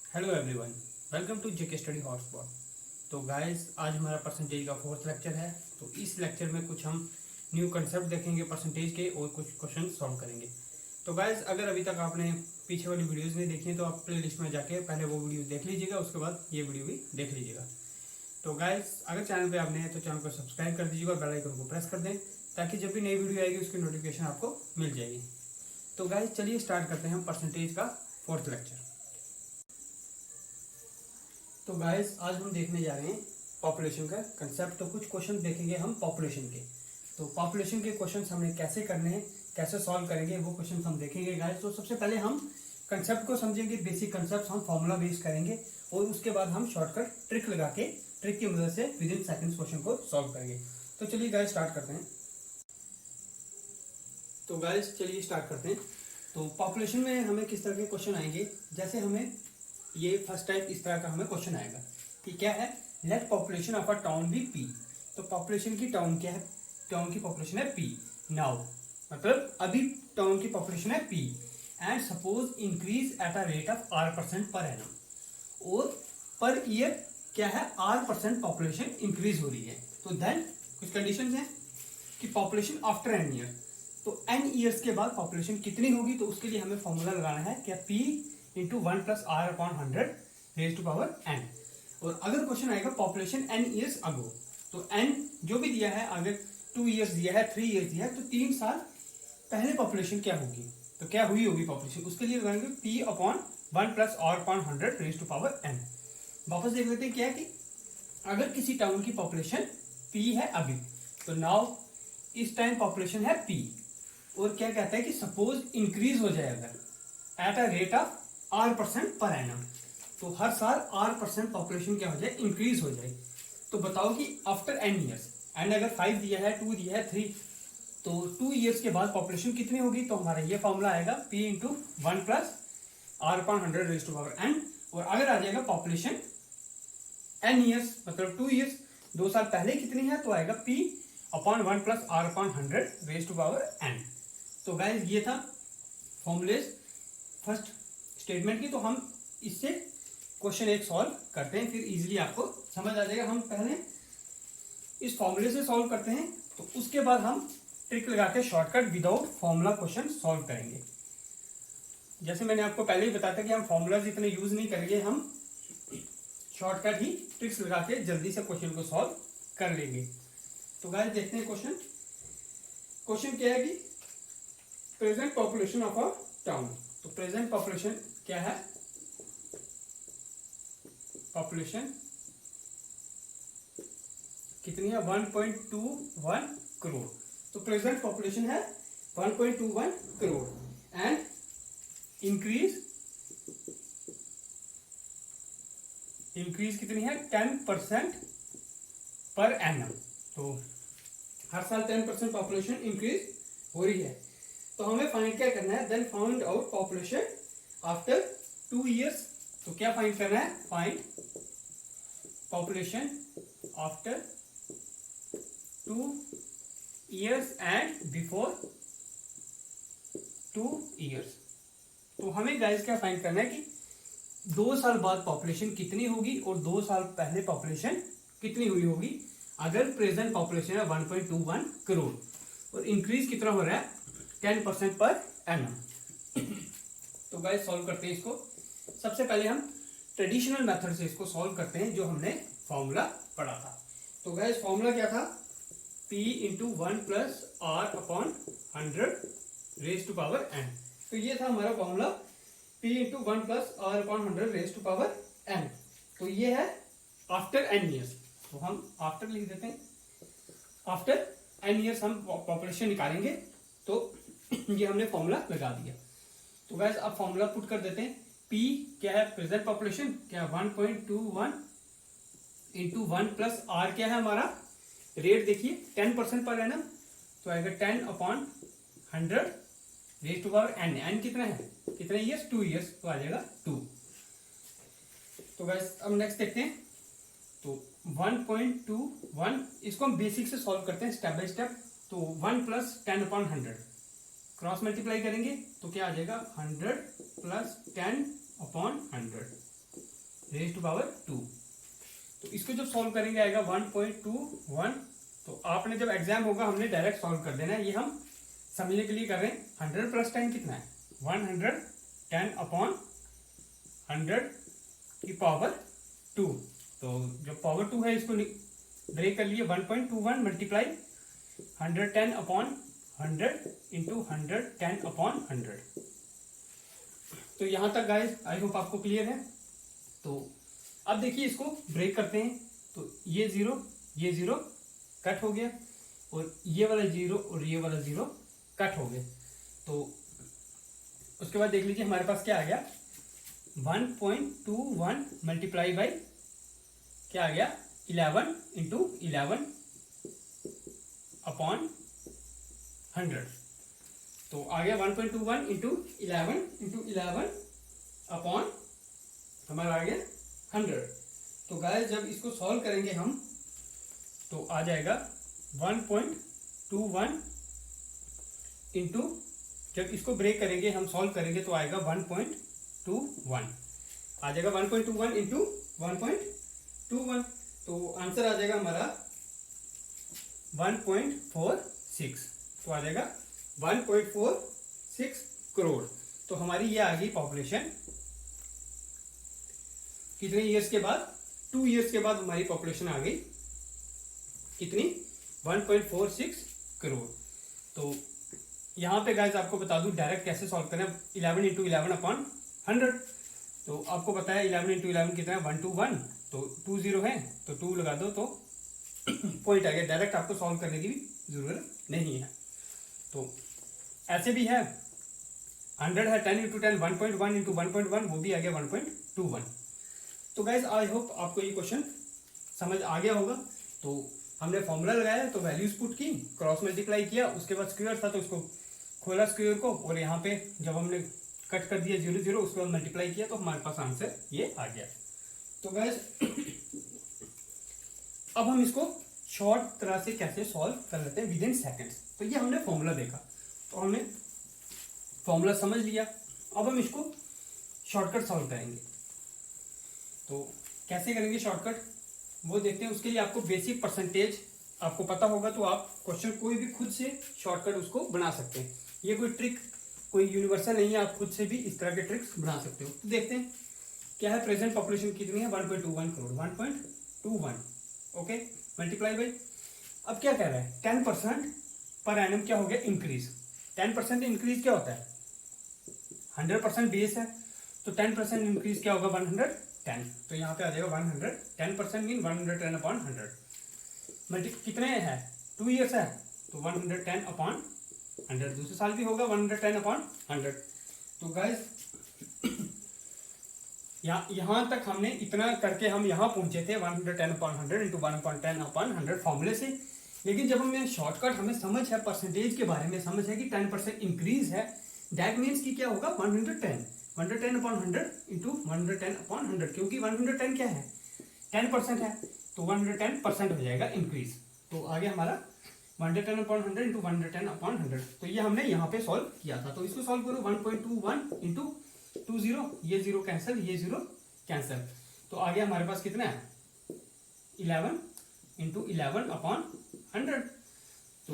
Hello everyone, welcome to JK study hotspot. तो guys, आज हमारा परसेंटेज का फोर्थ लेक्चर है। तो इस लेक्चर में कुछ हम न्यू कंसेप्ट देखेंगे परसेंटेज के और कुछ क्वेश्चन सॉल्व करेंगे। तो गाइस, अगर अभी तक आपने पीछे वाली वीडियोस नहीं देखी हैं तो आप प्ले लिस्ट में जाके पहले वो वीडियो देख लीजिएगा, उसके बाद ये वीडियो भी देख लीजिएगा। तो गाइस, अगर चैनल पर आप नए हैं तो चैनल को सब्सक्राइब कर दीजिएगा और बेल आइकन को प्रेस कर दें ताकि जब भी नई वीडियो आएगी उसकी नोटिफिकेशन आपको मिल जाएगी। तो गाइस, चलिए स्टार्ट करते हैं हम परसेंटेज का फोर्थ लेक्चर। तो गाइस, आज हम देखने जा रहे हैं पॉपुलेशन का कंसेप्ट। तो कुछ क्वेश्चन देखेंगे हम पॉपुलेशन के। तो पॉपुलेशन के क्वेश्चन हमें कैसे करने हैं, कैसे सॉल्व करेंगे, वो क्वेश्चन हम देखेंगे गाइस। तो सबसे पहले हम कंसेप्ट को समझेंगे, बेसिक कंसेप्ट हम फॉर्मूला बेस करेंगे और उसके बाद हम शॉर्टकट ट्रिक लगा के ट्रिक की मदद से विद इन सेकंड्स क्वेश्चन को सॉल्व करेंगे। तो चलिए गाइस स्टार्ट करते हैं। तो गाइस चलिए स्टार्ट करते हैं। तो पॉपुलेशन में हमें किस तरह के क्वेश्चन आएंगे, जैसे हमें ये फर्स्ट टाइप इस तरह का हमें क्वेश्चन आएगा कि क्या है, let population of a town be P. तो पॉपुलेशन की टाउन क्या है, टाउन की पॉपुलेशन है पी। नाउ मतलब अभी टाउन की पॉपुलेशन है P and suppose increase at a rate of R% पर एनम, और पर ईयर क्या है R% पॉपुलेशन इंक्रीज हो रही है। तो देन कुछ कंडीशंस हैं कि पॉपुलेशन आफ्टर एन ईयर, तो एन ईयर्स के बाद पॉपुलेशन कितनी होगी। तो उसके लिए हमें फॉर्मूला लगाना है क्या, P into 1 plus R upon 100 raise to power n. और अगर क्वेश्चन आएगा पॉपुलेशन एन ईयर्स अगो, तो एन जो भी दिया है, अगर 2 ईयर्स दिया है, 3 ईयर्स दिया है, तो 3 साल पहले पॉपुलेशन क्या होगी, तो क्या हुई होगी पॉपुलेशन। उसके लिए लगाएंगे P upon 1 plus R upon 100 raise to power n. वापस देख लेते हैं क्या है कि अगर किसी टाउन की पॉपुलेशन पी है अभी, तो नाउ इस टाइम पॉपुलेशन है पी, और क्या कहता है कि सपोज इंक्रीज हो जाए अगर at a rate of R% पर एनम, तो हर साल R% पॉपुलेशन क्या हो जाए, इंक्रीज हो जाए। तो बताओ कि आफ्टर एन ईयर्स, एंड अगर 5 दिया है, 2 दिया है, 3, तो 2 ईयर्स के बाद पॉपुलेशन कितनी होगी। तो हमारा ये फॉर्मूला आएगा P into 1 plus R upon 100 raise to power n. और अगर आ जाएगा पॉपुलेशन एन ईयर्स मतलब 2 ईयर्स, 2 साल पहले कितनी है, तो आएगा P upon 1 plus R upon 100 raise to power n. तो गाइस ये था फॉर्मूलेज फर्स्ट स्टेटमेंट की। तो हम इससे क्वेश्चन एक सॉल्व करते हैं, फिर इजीली आपको समझ आ जाएगा। हम पहले इस फॉर्मूले से सॉल्व करते हैं, तो उसके बाद हम ट्रिक लगा के shortcut without formula question solve करेंगे। जैसे मैंने आपको पहले ही बताया था कि हम फॉर्मूलाज इतने यूज नहीं करेंगे, हम शॉर्टकट ही ट्रिक्स लगा के जल्दी से क्वेश्चन को सॉल्व कर लेंगे। तो गाइस देखते हैं क्वेश्चन। क्वेश्चन क्या है कि present population of a town. तो प्रेजेंट पॉपुलेशन क्या है, पॉपुलेशन कितनी है, 1.21 करोड़। तो प्रेजेंट पॉपुलेशन है 1.21 करोड़ एंड इंक्रीज कितनी है, 10% पर एनम। तो हर साल 10% पॉपुलेशन इंक्रीज हो रही है। तो हमें फाइंड क्या करना है, then find out population after 2 years. तो क्या फाइंड करना है, find population after 2 years and before 2 years. तो हमें गाइस क्या फाइंड करना है कि 2 साल बाद पॉपुलेशन कितनी होगी और 2 साल पहले पॉपुलेशन कितनी हुई होगी। अगर प्रेजेंट पॉपुलेशन है 1.21 करोड़ और इंक्रीज कितना हो रहा है, 10% पर एनम। तो गाइस सॉल्व करते हैं इसको। सबसे पहले हम ट्रेडिशनल मेथड से इसको सॉल्व करते हैं, जो हमने फॉर्मूला पढ़ा था। तो गाइस फॉर्मूला क्या था, P into 1 plus R upon 100 raise to power n. तो ये था हमारा formula, P into 1 plus R upon 100 raise to power n. तो ये है आफ्टर एन ईयर्स। तो हम आफ्टर लिख देते हैं, आफ्टर एन ईयर्स हम पॉपुलेशन निकालेंगे। तो ये हमने फॉर्मूला लगा दिया। तो गाइस अब फॉर्मूला पुट कर देते हैं। P क्या है, प्रेजेंट पॉपुलेशन क्या है 1.21 इंटू 1 प्लस आर क्या है हमारा रेट, देखिए 10% पर एनम, तो आएगा 10 upon 100 raise to power n. N कितना है, कितने ईयर्स, 2 ईयर्स, तो आ जाएगा 2। तो गाइस अब नेक्स्ट देखते हैं। तो 1.21 इसको हम बेसिक से सॉल्व करते हैं स्टेप बाय स्टेप। तो 1 प्लस 10 अपॉन 100 क्रॉस मल्टीप्लाई करेंगे तो क्या आ जाएगा, 100 plus 10 upon 100। Raise to power 2। तो इसको जब सॉल्व करेंगे आएगा 1.21। तो आपने जब एग्जाम होगा हमने डायरेक्ट सॉल्व कर देना है, ये हम समझने के लिए कर रहे हैं। 100 प्लस 10 कितना है 110 अपॉन 100 की पावर 2। तो जो पावर 2 है इसको ब्रेक कर लिए 1.21 मल्टीप्लाई 110 अपॉन 100 इंटू 110 अपॉन 100। तो यहां तक गाइस आई होप आपको क्लियर है। तो अब देखिए इसको ब्रेक करते हैं। तो ये जीरो कट हो गया और ये वाला जीरो और ये वाला जीरो कट हो गया। तो उसके बाद देख लीजिए हमारे पास क्या आ गया 1.21 मल्टीप्लाई बाई क्या आ गया 11 इंटू 11 अपॉन 100। तो आ गया 1.21 इंटू 11 अपॉन हमारा आ गया 100। तो गाइस जब इसको सॉल्व करेंगे हम तो आ जाएगा 1.21 इंटू, जब इसको ब्रेक करेंगे हम सॉल्व करेंगे तो आएगा 1.21 आ जाएगा 1.21 इंटू 1.21। तो आंसर आ जाएगा हमारा 1.46। तो आ जाएगा 1.46 करोड़। तो हमारी ये आ गई पॉपुलेशन कितने ईयर्स के बाद 2 ईयर्स के बाद हमारी पॉपुलेशन आ गई कितनी 1.46 करोड़। तो यहाँ पे गाइस आपको बता दूं डायरेक्ट कैसे सॉल्व करें 11 इंटू 11 अपॉन 100। तो आपको पता है 11 इंटू 11 कितना है 121। तो 2 0 है तो 2 लगा दो तो पॉइंट आ गया। डायरेक्ट आपको सॉल्व करने की भी जरूरत नहीं है। तो ऐसे भी है 100 है 10 इंटू 10 1.1 इंटू 1.1 वो भी आ गया 1.21। तो गाइज आई होप आपको ये क्वेश्चन समझ आ गया होगा। तो हमने फॉर्मूला लगाया तो वैल्यूज पुट की, क्रॉस मल्टीप्लाई किया, उसके बाद स्क्वायर था तो उसको खोला स्क्वायर को, और यहाँ पे जब हमने कट कर दिया 0 0 उसके बाद मल्टीप्लाई किया तो हमारे पास आंसर ये आ गया। तो गाइज अब हम इसको शॉर्ट तरह से कैसे सॉल्व कर लेते हैं विद इन सेकेंड्स। तो ये हमने फॉर्मूला देखा तो हमने फॉर्मूला समझ लिया। अब हम इसको शॉर्टकट सॉल्व करेंगे। तो कैसे करेंगे शॉर्टकट वो देखते हैं। उसके लिए आपको बेसिक परसेंटेज आपको पता होगा तो आप क्वेश्चन कोई भी खुद से शॉर्टकट उसको बना सकते हैं। ये कोई ट्रिक कोई यूनिवर्सल नहीं है, आप खुद से भी इस तरह के ट्रिक्स बना सकते हो। तो देखते हैं क्या है प्रेजेंट पॉपुलेशन कितनी है 1.21 करोड़ 1.21 ओके मल्टीप्लाई बाई। अब क्या कह रहा है 10% पर एनम क्या हो गया इंक्रीज। 10% इंक्रीज क्या होता है 100% बेस है तो 10% इंक्रीज क्या होगा 110। तो यहाँ पे आ जाएगा 110% मीन 110 अपॉन 100 मल्टी कितने हैं 2 ईयर्स है तो 110 अपॉन 100 दूसरे साल भी होगा 110 अपॉन 100। तो गाइस यहाँ तक हमने इतना करके हम यहाँ पहुंचे थे 110 अपॉन 100 इंटू 110 अपॉन 100 फॉर्मूले से। लेकिन जब हमें शॉर्टकट हमें समझ है परसेंटेज के बारे में समझ है कि 10% इंक्रीज है दैट मीन्स कि क्या होगा 110 अपॉन 100 इंटू 110 अपॉन 100 क्योंकि 110 क्या है 10% है तो 110% हो जाएगा इंक्रीज। तो आगे हमारा 110 अपॉन 100 इंटू 110 अपॉन 100। तो ये हमने यहाँ पे सॉल्व किया था। तो इसको सॉल्व करो 1.21 इंटू 2 0 ये 0 कैंसिल ये 0 कैंसिल। तो आगे हमारे पास कितना है 11 इंटू 11 अपॉन 100। तो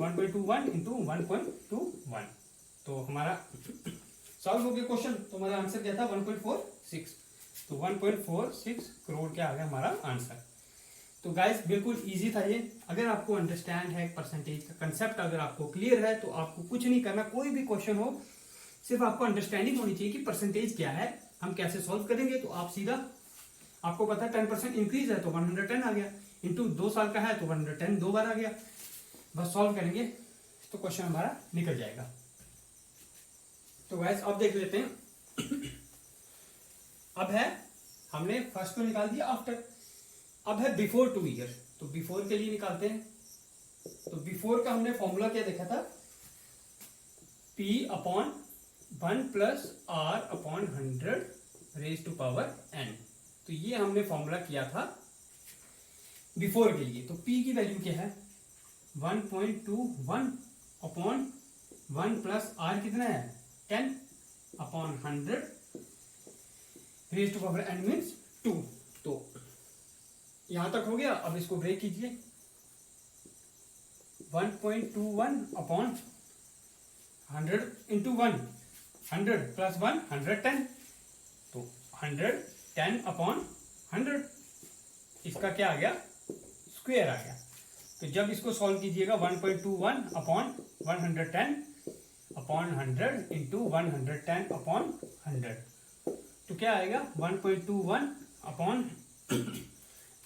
1.21 इंटू 1.21 तो हमारा सॉल्व हो गया क्वेश्चन। तो हमारा आंसर क्या था 1.46। तो 1.46 करोड़ क्या आ गया हमारा आंसर। तो गाइस बिल्कुल इजी था ये। अगर आपको अंडरस्टैंड है परसेंटेज का कंसेप्ट अगर आपको क्लियर है तो आपको कुछ नहीं करना। कोई भी क्वेश्चन हो सिर्फ आपको अंडरस्टैंडिंग होनी चाहिए कि परसेंटेज क्या है हम कैसे सॉल्व करेंगे। तो आप सीधा आपको पता है 10% इंक्रीज है तो 110 आ गया इंटू 2 साल का है तो 110 2 बार आ गया। बस सॉल्व करेंगे तो क्वेश्चन हमारा निकल जाएगा। तो गाइस अब देख लेते हैं अब है हमने फर्स्ट को निकाल दिया आफ्टर। अब है बिफोर 2 ईयर। तो बिफोर के लिए निकालते हैं। तो बिफोर का हमने फॉर्मूला क्या देखा था P upon 1 plus R upon 100 raise to power n। तो ये हमने फॉर्मूला किया था बिफोर के लिए। तो P की वैल्यू क्या है 1.21 अपॉन 1 प्लस R कितना है 10 upon 100 raise to power n means 2। तो यहां तक हो गया। अब इसको ब्रेक कीजिए। 1.21 अपॉन 100 इंटू 1, 100 प्लस 1 110, तो 110 अपॉन 100, इसका क्या आ गया, स्क्वायर आ गया। तो जब इसको सॉल्व कीजिएगा 1.21 अपॉन 110 अपॉन 100 इंटू 110 अपॉन 100, तो क्या आएगा 1.21 अपॉन,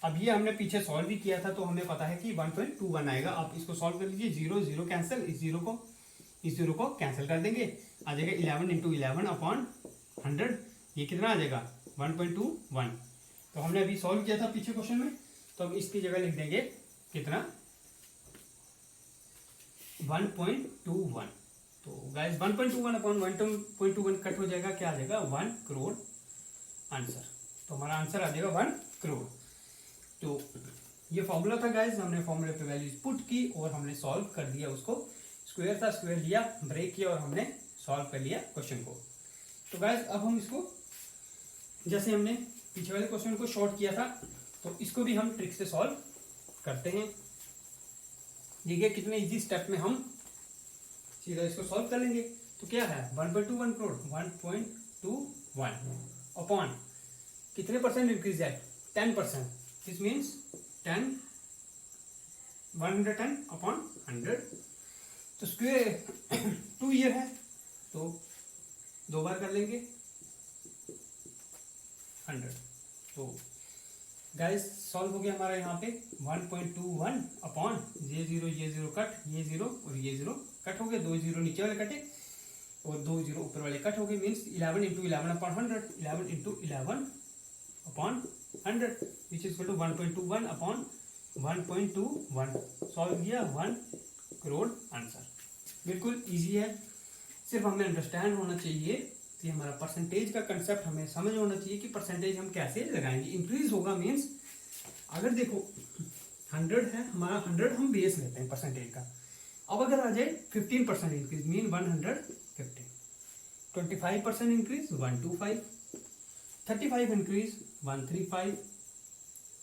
अब ये हमने पीछे सॉल्व भी किया था तो हमें पता है कि 1.21 आएगा। आप इसको सॉल्व कर लीजिए। 0 0 कैंसिल, इस जीरो को कैंसिल कर देंगे, आ जाएगा 11 इंटू 11 अपॉन 100, ये कितना आ जाएगा 1.21। तो हमने अभी सॉल्व किया था पीछे क्वेश्चन में, तो अब इसकी जगह लिख देंगे कितना 1.21। तो गाइस 1.21 अपॉन 1.21 कट हो जाएगा, क्या आ जाएगा 1 करोड़ आंसर। तो हमारा आंसर आ जाएगा 1 करोड़। तो ये फॉर्मूला था गाइस, हमने फॉर्मूले पे वैल्यूज पुट की और हमने सॉल्व कर दिया उसको। स्क्वायर था, स्क्वायर लिया, ब्रेक किया और हमने सॉल्व कर लिया क्वेश्चन को। तो गाइस अब हम इसको, जैसे हमने पीछे वाले क्वेश्चन को शॉर्ट किया था, तो इसको भी हम ट्रिक से सॉल्व करते हैं। देखिए कितने इजी स्टेप में हम सीधा इसको सॉल्व कर लेंगे। तो क्या है 1.21 करोड़, 1.21 अपॉन कितने परसेंट इंक्रीज है 10%, दिस मीन्स 10 110 अपॉन 100। तो स्क्वायर 2 ईयर है तो 2 बार कर लेंगे 100। तो गाइस सॉल्व हो गया हमारा यहाँ पे 1.21 अपॉन ये जीरो कट, ये जीरो और ये जीरो कट हो गए, 2 जीरो नीचे वाले कटे और 2 जीरो ऊपर वाले कट हो गए, means 11 into 11 upon 100, 11 into 11 upon 100 which is equal to 1.21 upon 1.21। Solve किया 1 करोड़ आंसर। बिल्कुल इजी है, सिर्फ हमें अंडरस्टैंड होना चाहिए कि हमारा परसेंटेज का कंसेप्ट हमें समझ होना चाहिए कि परसेंटेज हम कैसे लगाएंगे। इंक्रीज होगा मीन्स, अगर देखो 100 है हमारा, 100 हम बेस लेते हैं परसेंटेज का। अब अगर आ जाए 15% increase mean 115, 25% increase 125, 35 increase 135,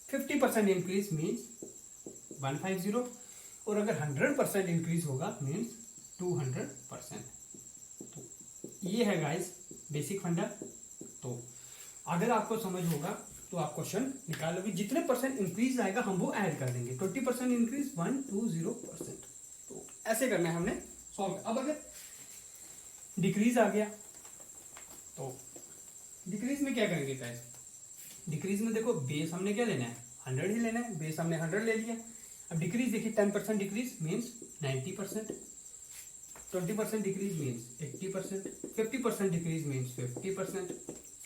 50% increase means 150, और अगर 100% इंक्रीज होगा मीन्स 200%। तो ये है गाइस बेसिक फंडा। तो अगर आपको समझ होगा तो आप क्वेश्चन निकाल लोगे, जितने परसेंट इंक्रीज आएगा हम वो ऐड कर देंगे। 20% इंक्रीज 120%। तो ऐसे करना है हमने सॉल्व। अब अगर डिक्रीज आ गया तो डिक्रीज में क्या करेंगे गाइस, डिक्रीज में देखो बेस हमने क्या लेना है 100 ही लेना है, बेस हमने 100 ले लिया। अब डिक्रीज देखिए 10% decrease means 90%, 20% decrease means 80%, 50% decrease means 50%,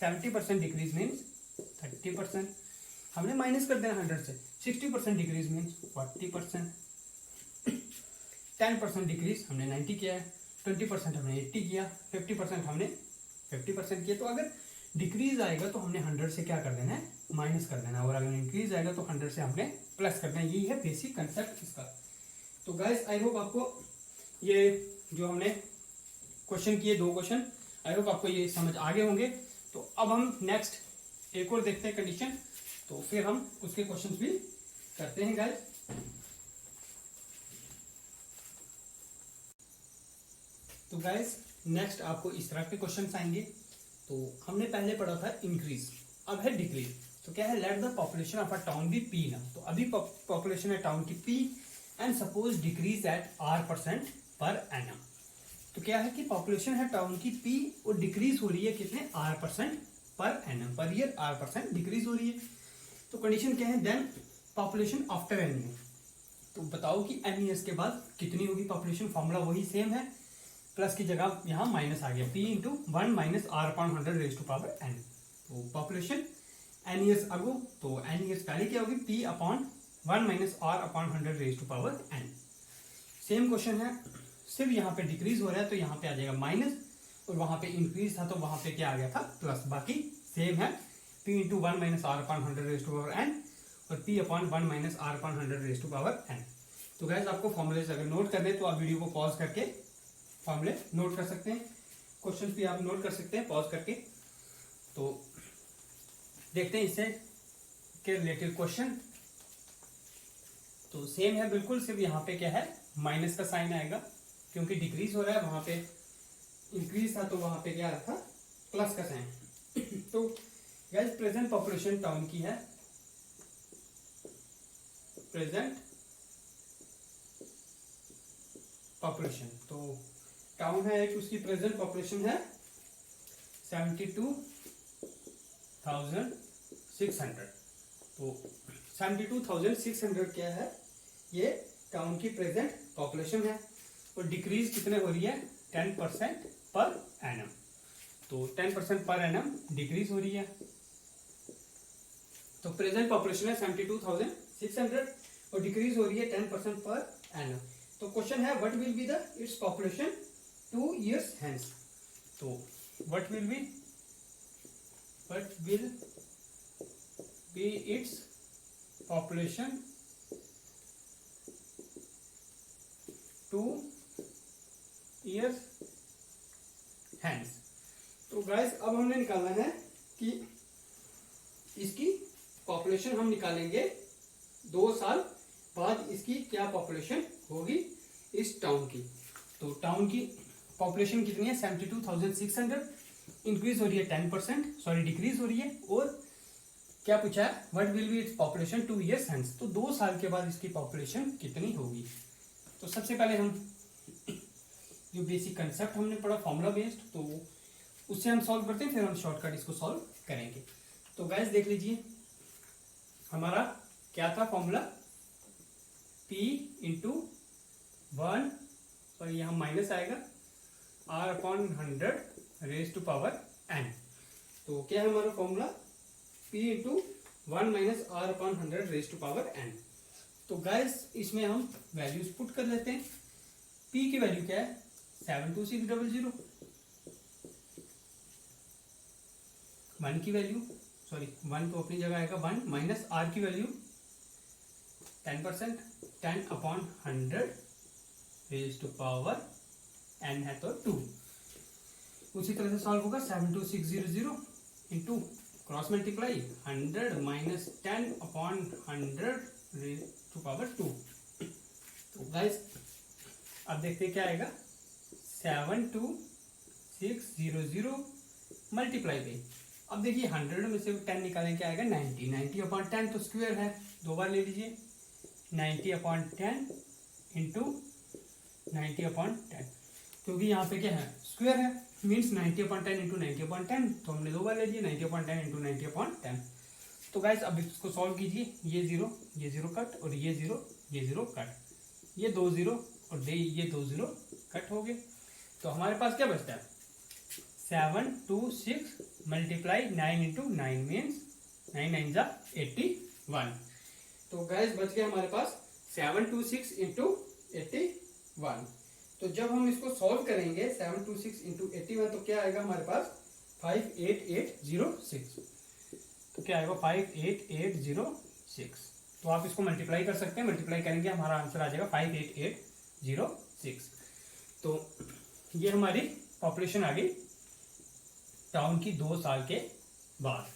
70% decrease means 30%। हमने माइनस कर देना 100 से। 60% डिक्रीज मीन्स 40%, 10% डिक्रीज हमने 90 किया है, 20% हमने 80 किया, 50% हमने 50% किया। तो अगर डिक्रीज आएगा तो हमने 100 से क्या कर देना है माइनस कर देना, और अगर इंक्रीज आएगा तो 100 से हमने प्लस कर देना। यही है बेसिक कंसेप्ट इसका। तो गाइस आई होप आपको ये जो हमने क्वेश्चन किए 2 क्वेश्चन, आई होप आपको ये समझ आ गए होंगे। तो अब हम नेक्स्ट एक और देखते हैं कंडीशन, तो फिर हम उसके क्वेश्चंस भी करते हैं गाइस। तो गाइस नेक्स्ट आपको इस तरह के क्वेश्चंस आएंगे। तो हमने पहले पढ़ा था इंक्रीज, अब है डिक्रीज। तो क्या है, let the population of a town be P ना। तो अभी पॉपुलेशन है टाउन की P and suppose decrease at R% पर एनम। तो क्या है कि पॉपुलेशन है टाउन की पी और डिक्रीज हो रही है कितने R% पर annum, per year R% decrease हो रही है। तो कंडीशन क्या है, then population after n year. तो बताओ कि एन ईयर्स के बाद कितनी होगी पॉपुलेशन। फॉर्मूला वही सेम है, प्लस की जगह यहाँ माइनस आ गया, p into 1 minus R/100 raise to power n। तो पॉपुलेशन एन ईयर्स अगो, तो एन ईयर्स पहले क्या होगी p upon 1 minus R/100 raise to power n। Same question है, सिर्फ यहाँ पे डिक्रीज हो रहा है तो यहाँ पे आ जाएगा माइनस, और वहां पे इंक्रीज था तो वहां पे क्या आ गया था प्लस। बाकी सेम है, p into 1 minus R/100 raise to power n और p upon 1 minus R/100 raise to power n। तो गाइस आपको फॉर्मूलेज अगर नोट करने तो आप वीडियो को पॉज करके फॉर्मूले नोट कर सकते हैं, क्वेश्चन भी आप नोट कर सकते हैं पॉज करके। तो देखते हैं इससे के रिलेटेड क्वेश्चन। तो सेम है बिल्कुल, सिर्फ यहाँ पे क्या है माइनस का साइन आएगा, क्योंकि डिक्रीज हो रहा है, वहां पे इंक्रीज था तो वहां पे क्या था प्लस का साइन। तो गाइस प्रेजेंट पॉपुलेशन टाउन की है, प्रेजेंट पॉपुलेशन, तो टाउन है एक, उसकी प्रेजेंट पॉपुलेशन है 72,600। तो 72,600 क्या है, ये टाउन की प्रेजेंट पॉपुलेशन है, और डिक्रीज कितने हो रही है 10% पर एनम। तो 10% पर एनम डिक्रीज हो रही है। तो प्रेजेंट पॉपुलेशन है 72,600 और डिक्रीज हो रही है 10% पर एनम। तो क्वेश्चन है what will be the its population 2 years hence। तो what will be its population 2 years hence। तो गाइस अब हमने निकालना है कि इसकी पॉपुलेशन हम निकालेंगे 2 साल बाद इसकी क्या पॉपुलेशन होगी इस टाउन की। तो टाउन की पॉपुलेशन कितनी है 72,600, इंक्रीज हो रही है 10%, सॉरी डिक्रीज हो रही है, और क्या पूछा है what will be its population 2 years hence। तो 2 साल के बाद इसकी पॉपुलेशन कितनी होगी। तो सबसे पहले हम जो बेसिक कंसेप्ट हमने पढ़ा फॉर्मूला बेस्ड, तो उससे हम सॉल्व करते हैं, फिर हम शॉर्टकट इसको सॉल्व करेंगे। तो गाइस देख लीजिए हमारा क्या था फॉर्मूला, P इंटू 1 और यहाँ माइनस आएगा R/100 raise to power n। तो क्या है हमारा formula P into 1 minus R/100 raise to power n। तो गाइस इसमें हम वैल्यूज पुट कर लेते हैं। P की वैल्यू क्या है 72600, 1 की वैल्यू सॉरी 1 तो अपनी जगह आएगा 1 माइनस R की value 10%, 10/100 raise to power n है तो 2। उसी तरह से सॉल्व होगा 72600 into cross multiply 100 minus 10/100 raise to power 2। तो गाइस अब देखते हैं क्या आएगा 72600 मल्टीप्लाई पे। अब देखिए 100 में से 10 निकालें क्या आएगा 90, 90/10 तो स्क्वायर है, 2 बार ले लीजिए 90/10 इंटू 90/10, क्योंकि यहाँ पे क्या है स्क्वायर है, मीन्स 90/10 इंटू 90/10, तो हमने 2 बार ले लिया 90/10 इंटू 90/10। तो गाइस अब इसको सॉल्व कीजिए, ये 0 कट और ये 0 कट, ये 2 0 और ये 2 0 कट हो गए। तो हमारे पास क्या बचता है 726 मल्टीप्लाई 9 इंटू 9 मीन्स 9 9 जा 81। तो गैस बच गया हमारे पास 726 इंटू 81। तो जब हम इसको सॉल्व करेंगे 726 इंटू 81 तो क्या आएगा हमारे पास 58806। तो क्या आएगा 58806। तो आप इसको मल्टीप्लाई कर सकते हैं, मल्टीप्लाई करेंगे हमारा आंसर आ जाएगा 58806। तो ये हमारी पॉपुलेशन आ गई टाउन की 2 साल के बाद।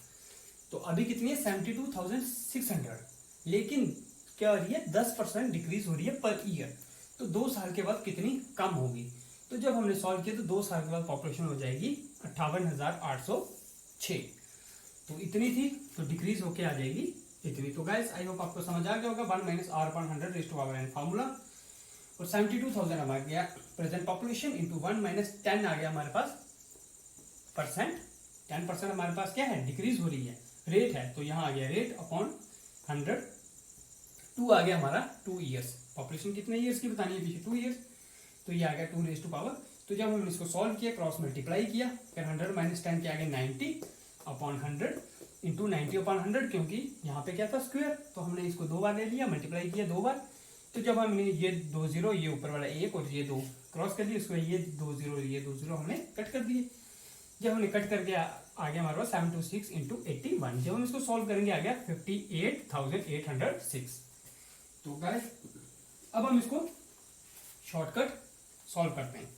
तो अभी कितनी है 72,600, लेकिन क्या हो रही है 10% डिक्रीज हो रही है पर ईयर। तो 2 साल के बाद कितनी कम होगी। तो जब हमने सॉल्व किया तो 2 साल के बाद पॉपुलेशन हो जाएगी 58,806। तो इतनी थी तो डिक्रीज होके आ जाएगी इतनी। तो गाइस आई होप आपको समझ आ गया होगा 1 minus R/100 raise to power n formula. और 72,000 हमारा गया प्रेजेंट पॉपुलेशन इंटू 1 माइनस 10 आ गया हमारे पास परसेंट। 10% हमारे पास क्या है डिक्रीज हो रही है, रेट है, तो यहाँ आ गया रेट अपॉन 100। 2 आ गया हमारा 2 ईयर्स, पॉपुलेशन कितने ईयर्स की बतानी है पीछे 2 ईयर्स, तो ये आ गया 2 रेज़ टू पावर। तो जब हमने इसको सॉल्व किया क्रॉस मल्टीप्लाई किया, फिर 100 माइनस 10 के आगे 90/100 इंटू 90/100, क्योंकि यहाँ पे क्या था स्क्वायर, तो हमने इसको 2 बार ले लिया, मल्टीप्लाई किया 2 बार। तो जब हमने ये 2 0 ये ऊपर वाला 1 और ये 2 क्रॉस कर दिए, उसको ये 2 0 ये 2 0 हमने कट कर दिए। जब हमने कट करके आ गया हमारे पास 726 इंटू 81। जब हम इसको सॉल्व करेंगे आ गया 58,806। तो गाइस अब हम इसको शॉर्टकट सॉल्व करते हैं,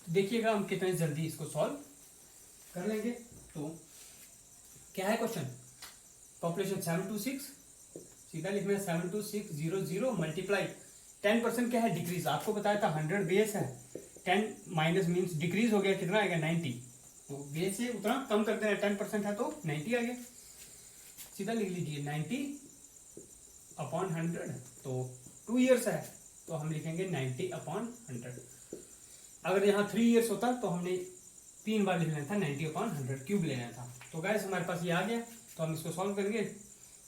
देखिएगा हम कितने जल्दी इसको सॉल्व कर लेंगे। तो क्या है क्वेश्चन, पॉपुलेशन 726, सीधा लिखना है 72600 मल्टीप्लाई 10% क्या है डिक्रीज, आपको बताया था 100 बेस है, 10 माइनस मीन्स डिक्रीज हो गया, कितना आएगा 90, तो बेस से उतना कम करते हैं, 10% है तो 90 आ गया, सीधा लिख लीजिए 90/100, तो 2 ईयर्स है तो हम लिखेंगे 90/100। अगर यहाँ 3 ईयर्स होता तो हमने 3 बार लिख लेना था, 90/100 क्यूब लेना था। तो गाइस हमारे पास ये आ गया, तो हम इसको सॉल्व करेंगे,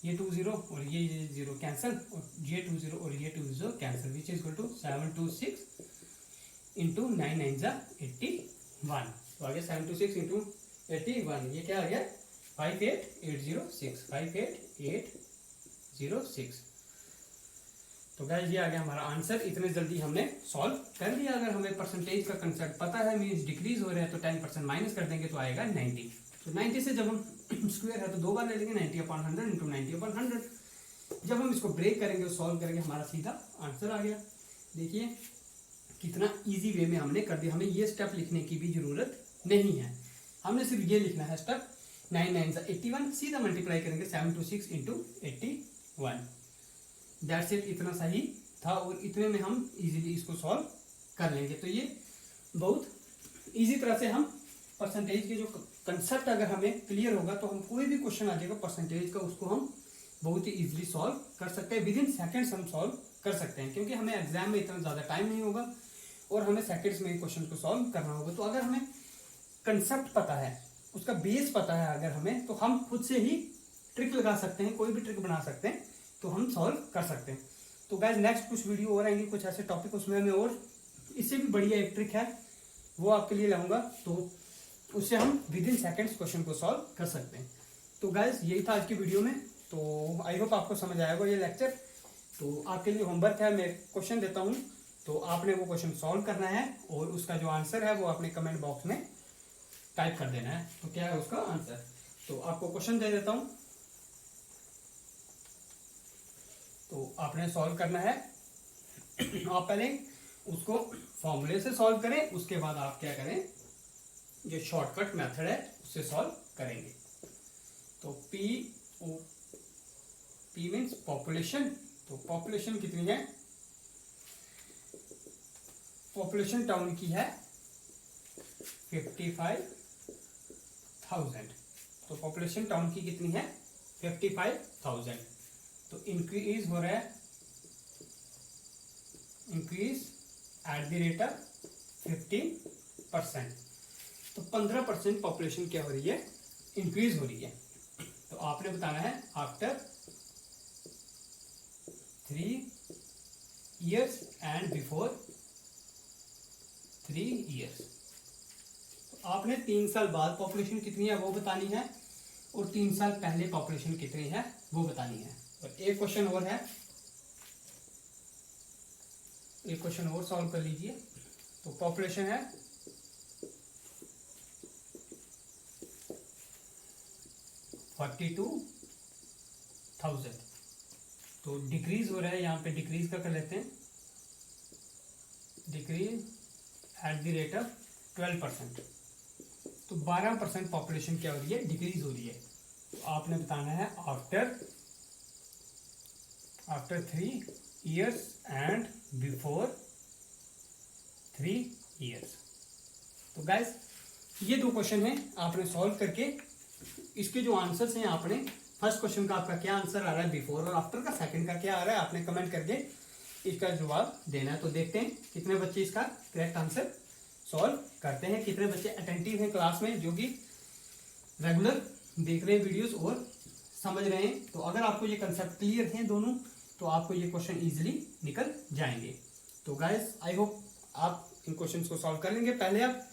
ये 2 0 और ये 0 कैंसिल, और ये 2 0 और ये 2 0 cancel, which is equal to 726 into 9 9 जा 81, तो आ गया 726 इंटू 81, ये क्या आ गया 58806, 58806। तो गाइस ये आ गया हमारा आंसर, इतने जल्दी हमने सॉल्व कर लिया। अगर हमें परसेंटेज का कंसेप्ट पता है, मींस डिक्रीज हो रहा है तो 10% माइनस कर देंगे तो आएगा 90। तो 90 से जब हम स्क्वायर है तो 2 बार ले लेंगे, 90/100 इंटू 90/100। जब हम इसको ब्रेक करेंगे और सॉल्व करेंगे हमारा सीधा आंसर आ गया। देखिए कितना इजी वे में हमने कर दिया, हमें ये स्टेप लिखने की भी जरूरत नहीं है, हमने सिर्फ ये लिखना है स्टेप, 9 9 81, सीधा मल्टीप्लाई करेंगे 726 इंटू 81, दैट्स इट, इतना सही था और इतने में हम इजीली इसको सॉल्व कर लेंगे। तो ये बहुत इजी तरह से हम परसेंटेज के जो कंसेप्ट अगर हमें क्लियर होगा तो हम कोई भी क्वेश्चन आ जाएगा परसेंटेज का, उसको हम बहुत ही इजीली सॉल्व कर सकते हैं, विद इन सेकेंड्स हम सॉल्व कर सकते हैं, क्योंकि हमें एग्जाम में इतना ज़्यादा टाइम नहीं होगा और हमें सेकेंड्स में क्वेश्चन को सॉल्व करना होगा। तो अगर हमें कंसेप्ट पता है, उसका बेस पता है अगर हमें, तो हम खुद से ही ट्रिक लगा सकते हैं, कोई भी ट्रिक बना सकते हैं, तो हम सॉल्व कर सकते हैं। तो गाइस नेक्स्ट कुछ वीडियो और आएंगे, कुछ ऐसे टॉपिक, उसमें हमें और इससे भी बढ़िया एक ट्रिक है वो आपके लिए लाऊंगा, तो उससे हम विद इन सेकेंड्स क्वेश्चन को सॉल्व कर सकते हैं। तो गाइस यही था आज की वीडियो में, तो आई होप आपको समझ आएगा ये लेक्चर। तो आपके लिए होमवर्क है, मैं क्वेश्चन देता हूँ, तो आपने वो क्वेश्चन सॉल्व करना है और उसका जो आंसर है वो आपने कमेंट बॉक्स में टाइप कर देना है, तो क्या है उसका आंसर। तो आपको क्वेश्चन दे देता हूँ, तो आपने सॉल्व करना है, आप पहले उसको फॉर्मूले से सॉल्व करें, उसके बाद आप क्या करें, जो शॉर्टकट मेथड है उससे सॉल्व करेंगे। तो पी मीन्स पॉपुलेशन, तो पॉपुलेशन कितनी है, पॉपुलेशन टाउन की है 55,000, तो पॉपुलेशन टाउन की कितनी है 55,000, तो इंक्रीज हो रहा है, increase at the rate of 15%, तो 15% पॉपुलेशन क्या हो रही है, इंक्रीज हो रही है। तो आपने बताना है after 3 years and before 3 years, तो आपने 3 साल बाद पॉपुलेशन कितनी है वो बतानी है और 3 साल पहले पॉपुलेशन कितनी है वो बतानी है। और एक क्वेश्चन और है, एक क्वेश्चन और सॉल्व कर लीजिए। तो पॉपुलेशन है 42,000, तो डिक्रीज हो रहा है, यहाँ पे डिक्रीज का कर लेते हैं, decrease at the rate of 12%, तो 12% पॉपुलेशन क्या हो रही है, डिक्रीज हो रही है। तो आपने बताना है after 3 years and before 3 years। तो गाइस ये 2 क्वेश्चन हैं, आपने सॉल्व करके इसके जो आंसर्स हैं, आपने फर्स्ट क्वेश्चन का आपका क्या आंसर आ रहा है बिफोर और आफ्टर का, सेकंड का क्या आ रहा है, आपने कमेंट करके इसका जवाब देना है। तो देखते हैं कितने बच्चे इसका करेक्ट आंसर सॉल्व करते हैं, कितने बच्चे अटेंटिव हैं क्लास में, जो कि रेगुलर देख रहे हैं वीडियोस और समझ रहे हैं। तो अगर आपको ये कंसेप्ट क्लियर हैं दोनों, तो आपको ये क्वेश्चन इजीली निकल जाएंगे। तो गाइस आई होप आप इन क्वेश्चंस को सॉल्व कर लेंगे। पहले आप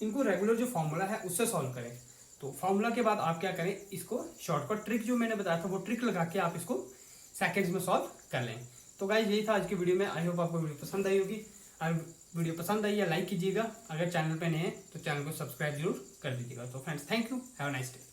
इनको रेगुलर जो फॉर्मूला है उससे सॉल्व करें, तो फॉर्मूला के बाद आप क्या करें, इसको शॉर्टकट ट्रिक जो मैंने बताया था वो ट्रिक लगा के आप इसको सेकंड्स में सॉल्व कर लें। तो गाइस यही था आज की वीडियो में, आई होप आपको वीडियो पसंद आई होगी। अगर वीडियो पसंद आई है लाइक कीजिएगा, अगर चैनल पे नए हैं तो चैनल को सब्सक्राइब जरूर कर दीजिएगा। तो friends thank you, have a nice day.